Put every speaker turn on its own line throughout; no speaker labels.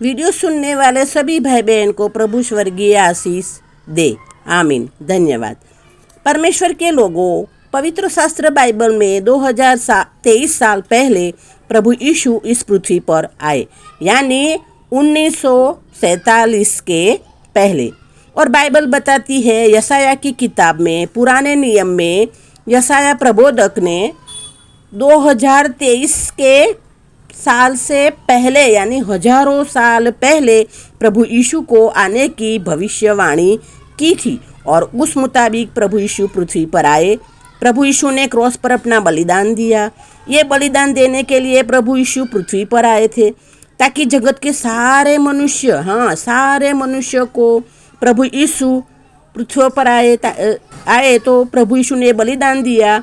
Video सुनने वाले सभी भाई बहन को प्रभु स्वर्गीय आशीष दे। आमीन। धन्यवाद। परमेश्वर के लोगों, पवित्र शास्त्र बाइबल में 2023 साल पहले प्रभु यीशु इस पृथ्वी पर आए, यानी 1947 के पहले। और बाइबल बताती है यशाया की किताब में, पुराने नियम में, यशाया प्रबोधक ने 2023 के साल से पहले, यानी हजारों साल पहले प्रभु यीशु को आने की भविष्यवाणी की थी और उस मुताबिक प्रभु यीशु पृथ्वी पर आए। प्रभु यीशु ने क्रॉस पर अपना बलिदान दिया। ये बलिदान देने के लिए प्रभु यीशु पृथ्वी पर आए थे, ताकि जगत के सारे मनुष्य, सारे मनुष्य को प्रभु यीशु पृथ्वी पर आए तो प्रभु यीशु ने बलिदान दिया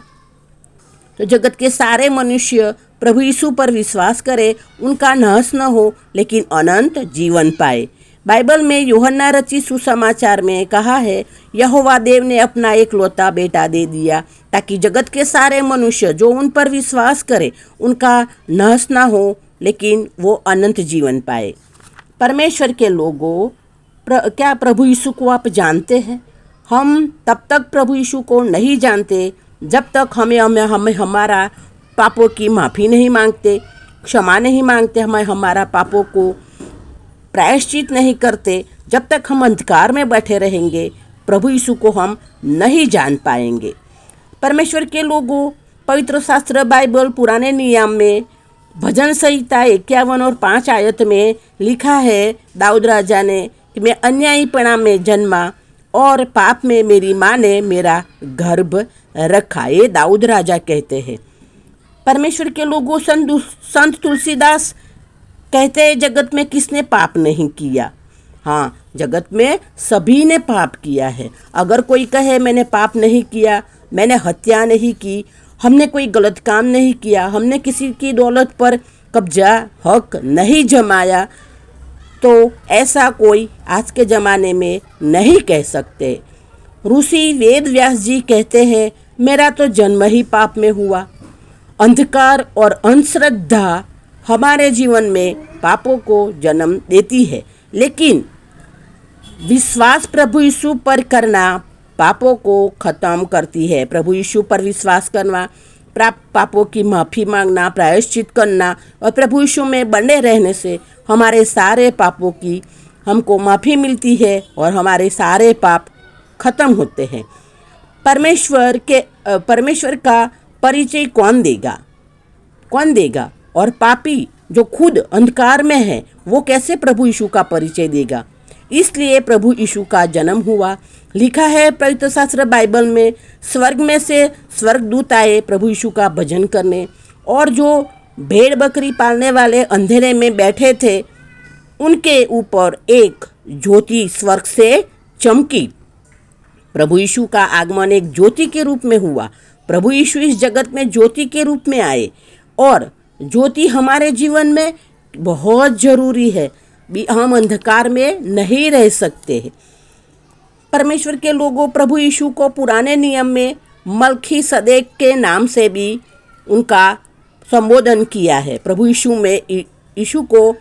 तो जगत के सारे मनुष्य प्रभु यीशु पर विश्वास करें, उनका नाश न हो लेकिन अनंत जीवन पाए। बाइबल में यूहन्ना रचित सुसमाचार में कहा है, यहोवा देव ने अपना एकलौता बेटा दे दिया ताकि जगत के सारे मनुष्य जो उन पर विश्वास करे उनका नाश ना हो लेकिन वो अनंत जीवन पाए। परमेश्वर के लोगों, क्या प्रभु यीशु को आप जानते हैं? हम तब तक प्रभु यीशु को नहीं जानते जब तक हमें हमारा पापों की माफ़ी नहीं मांगते, क्षमा नहीं मांगते, हमारा पापों को प्रायश्चित नहीं करते। जब तक हम अंधकार में बैठे रहेंगे प्रभु यीशु को हम नहीं जान पाएंगे। परमेश्वर के लोगों, पवित्र शास्त्र बाइबल पुराने नियम में भजन संहिता 51 और 5 आयत में लिखा है, दाऊद राजा ने कि मैं अन्यायीपना में जन्मा और पाप में मेरी माँ ने मेरा गर्भ रखा। ये दाऊद राजा कहते हैं। परमेश्वर के लोगों, संत तुलसीदास कहते हैं, जगत में किसने पाप नहीं किया? जगत में सभी ने पाप किया है। अगर कोई कहे मैंने पाप नहीं किया, मैंने हत्या नहीं की, हमने कोई गलत काम नहीं किया, हमने किसी की दौलत पर कब्जा हक नहीं जमाया, तो ऐसा कोई आज के ज़माने में नहीं कह सकते। ऋषि वेद व्यास जी कहते हैं, मेरा तो जन्म ही पाप में हुआ। अंधकार और अंधश्रद्धा हमारे जीवन में पापों को जन्म देती है, लेकिन विश्वास प्रभु यीशु पर करना पापों को ख़त्म करती है। प्रभु यीशु पर विश्वास करना, पापों की माफ़ी मांगना, प्रायश्चित करना और प्रभु यीशु में बने रहने से हमारे सारे पापों की हमको माफ़ी मिलती है और हमारे सारे पाप खत्म होते हैं। परमेश्वर का परिचय कौन देगा? और पापी जो खुद अंधकार में है वो कैसे प्रभु यीशु का परिचय देगा? इसलिए प्रभु यीशु का जन्म हुआ। लिखा है पवित्र शास्त्र बाइबल में, स्वर्ग में से स्वर्गदूत आए प्रभु यीशु का भजन करने, और जो भेड़ बकरी पालने वाले अंधेरे में बैठे थे उनके ऊपर एक ज्योति स्वर्ग से चमकी। प्रभु यीशु का आगमन एक ज्योति के रूप में हुआ। प्रभु यीशु इस जगत में ज्योति के रूप में आए और ज्योति हमारे जीवन में बहुत ज़रूरी है। हम अंधकार में नहीं रह सकते हैं। परमेश्वर के लोगों, प्रभु यीशु को पुराने नियम में मलखीसदेक के नाम से भी उनका संबोधन किया है। प्रभु यीशु को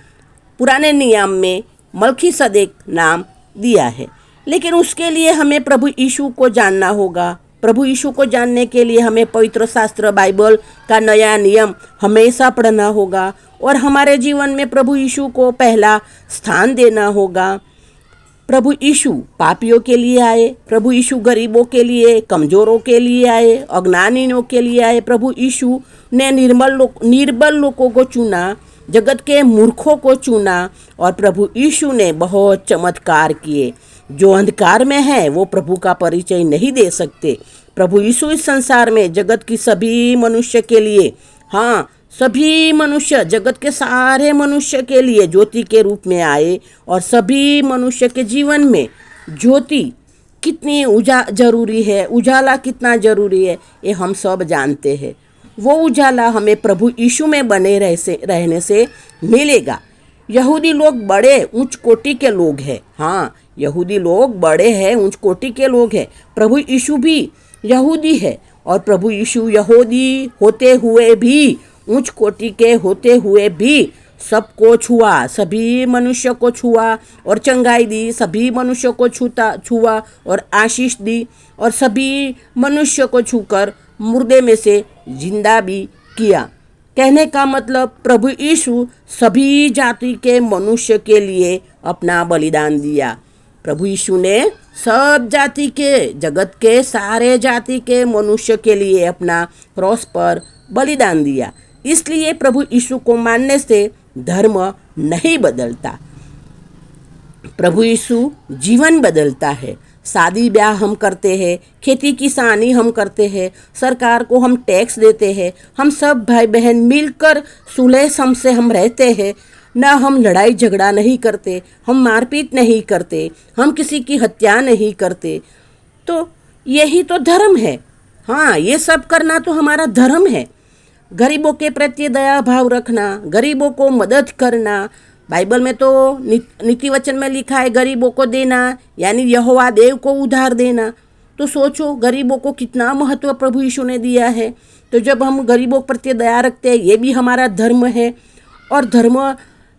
पुराने नियम में मलखीसदेक नाम दिया है, लेकिन उसके लिए हमें प्रभु यीशु को जानना होगा। प्रभु यीशु को जानने के लिए हमें पवित्र शास्त्र बाइबल का नया नियम हमेशा पढ़ना होगा और हमारे जीवन में प्रभु यीशु को पहला स्थान देना होगा। प्रभु यीशु पापियों के लिए आए, प्रभु यीशु गरीबों के लिए, कमज़ोरों के लिए आए, अज्ञानियों के लिए आए। प्रभु यीशु ने निर्बल लोगों को चुना, जगत के मूर्खों को चुना और प्रभु यीशु ने बहुत चमत्कार किए। जो अंधकार में है वो प्रभु का परिचय नहीं दे सकते। प्रभु यीशु इस संसार में जगत की सभी मनुष्य के लिए, सभी मनुष्य, जगत के सारे मनुष्य के लिए ज्योति के रूप में आए और सभी मनुष्य के जीवन में ज्योति कितनी जरूरी है, उजाला कितना जरूरी है, ये हम सब जानते हैं। वो उजाला हमें प्रभु यीशु में बने रहने से मिलेगा। यहूदी लोग बड़े उच्च कोटि के लोग हैं। यहूदी लोग बड़े हैं, उच्च कोटि के लोग हैं। प्रभु यीशु भी यहूदी है और प्रभु यीशु यहूदी होते हुए भी, उच्च कोटि के होते हुए भी सबको छुआ, सभी मनुष्य को छुआ और चंगाई दी, सभी मनुष्य को छुआ और आशीष दी, और सभी मनुष्य को छूकर मुर्दे में से जिंदा भी किया। कहने का मतलब प्रभु यीशु सभी जाति के मनुष्य के लिए अपना बलिदान दिया। प्रभु यीशु ने सब जाति के, जगत के सारे जाति के मनुष्य के लिए अपना क्रॉस पर बलिदान दिया। इसलिए प्रभु यीशु को मानने से धर्म नहीं बदलता, प्रभु यीशु जीवन बदलता है। शादी ब्याह हम करते हैं, खेती किसानी हम करते हैं, सरकार को हम टैक्स देते हैं, हम सब भाई बहन मिलकर सुलह सम से हम रहते हैं ना। हम लड़ाई झगड़ा नहीं करते, हम मारपीट नहीं करते, हम किसी की हत्या नहीं करते। तो यही तो धर्म है। हाँ, ये सब करना तो हमारा धर्म है। गरीबों के प्रति दया भाव रखना, गरीबों को मदद करना। बाइबल में तो नीति वचन में लिखा है गरीबों को देना, यानी यहोवा देव को उधार देना। तो सोचो गरीबों को कितना महत्व प्रभु यीशु ने दिया है। तो जब हम गरीबों प्रति दया रखते हैं, ये भी हमारा धर्म है। और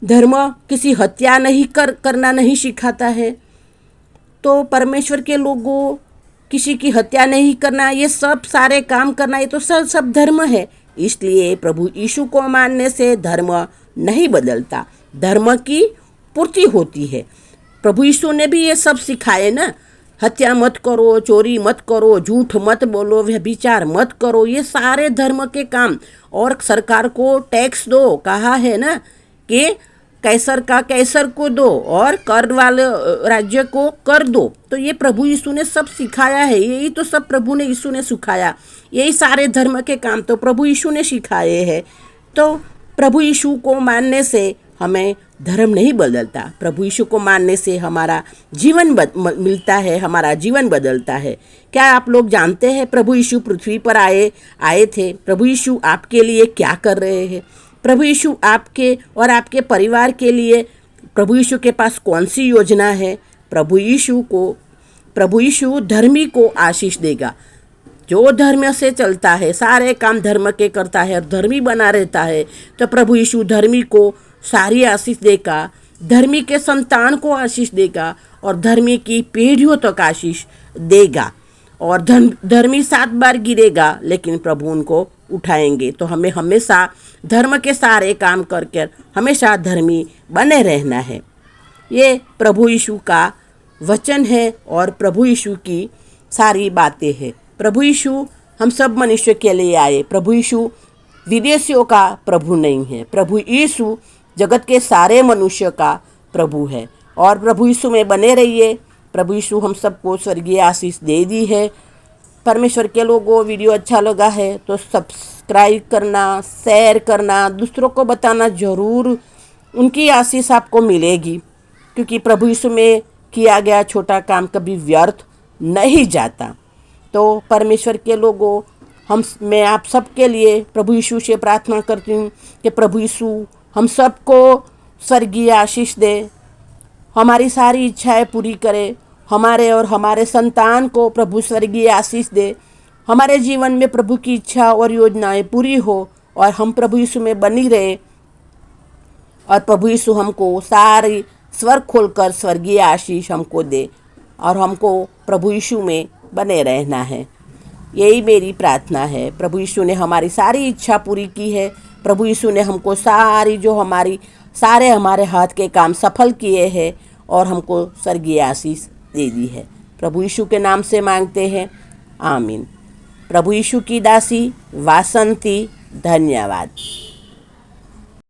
धर्म किसी हत्या नहीं करना नहीं सिखाता है। तो परमेश्वर के लोगों, किसी की हत्या नहीं करना, ये सब सारे काम करना, ये तो सब धर्म है। इसलिए प्रभु यीशु को मानने से धर्म नहीं बदलता, धर्म की पूर्ति होती है। प्रभु यीशु ने भी ये सब सिखाए ना। हत्या मत करो, चोरी मत करो, झूठ मत बोलो, व्यभिचार मत करो, ये सारे धर्म के काम। और सरकार को टैक्स दो, कहा है ना कि कैसर का कैसर को दो और कर वाले राज्य को कर दो। तो ये प्रभु यीशु ने सब सिखाया है। यही तो सब प्रभु ने यीशु ने सिखाया। यही सारे धर्म के काम तो प्रभु यीशु ने सिखाए हैं। तो प्रभु यीशु को मानने से हमें धर्म नहीं बदलता, प्रभु यीशु को मानने से हमारा जीवन मिलता है, हमारा जीवन बदलता है। क्या आप लोग जानते हैं प्रभु यीशु पृथ्वी पर आए थे? प्रभु यीशु आपके लिए क्या कर रहे हैं? प्रभु यीशु आपके और आपके परिवार के लिए प्रभु यीशु के पास कौन सी योजना है? प्रभु यीशु धर्मी को आशीष देगा। जो धर्म से चलता है, सारे काम धर्म के करता है और धर्मी बना रहता है, तो प्रभु यीशु धर्मी को सारी आशीष देगा, धर्मी के संतान को आशीष देगा और धर्मी की पीढ़ियों तक आशीष देगा। और धर्मी 7 बार गिरेगा लेकिन प्रभु उनको उठाएंगे। तो हमें हमेशा धर्म के सारे काम करके हमेशा धर्मी बने रहना है। ये प्रभु यीशु का वचन है और प्रभु यीशु की सारी बातें हैं। प्रभु यीशु हम सब मनुष्य के लिए आए। प्रभु यीशु विदेशियों का प्रभु नहीं है, प्रभु यीशु जगत के सारे मनुष्य का प्रभु है। और प्रभु यीशु में बने रहिए। प्रभु यीशु हम सबको स्वर्गीय आशीष दे दी है। परमेश्वर के लोगों, वीडियो अच्छा लगा है तो सब्सक्राइब करना, शेयर करना, दूसरों को बताना ज़रूर। उनकी आशीष आपको मिलेगी, क्योंकि प्रभु यीशु में किया गया छोटा काम कभी व्यर्थ नहीं जाता। तो परमेश्वर के लोगों, मैं आप सबके लिए प्रभु यीशु से प्रार्थना करती हूँ कि प्रभु यीशु हम सबको स्वर्गीय आशीष दे, हमारी सारी इच्छाएं पूरी करे, हमारे और हमारे संतान को प्रभु स्वर्गीय आशीष दे, हमारे जीवन में प्रभु की इच्छा और योजनाएं पूरी हो और हम प्रभु यीशु में बनी रहे। और प्रभु यीशु हमको सारी स्वर्ग खोलकर स्वर्गीय आशीष हमको दे और हमको प्रभु यीशु में बने रहना है। यही मेरी प्रार्थना है। प्रभु यीशु ने हमारी सारी इच्छा पूरी की है। प्रभु यीशु ने हमको सारे हमारे हाथ के काम सफल किए हैं और हमको स्वर्गीय आशीष दे दी है। प्रभु यीशु के नाम से मांगते हैं, आमीन। प्रभु यीशु की दासी वासंती, धन्यवाद।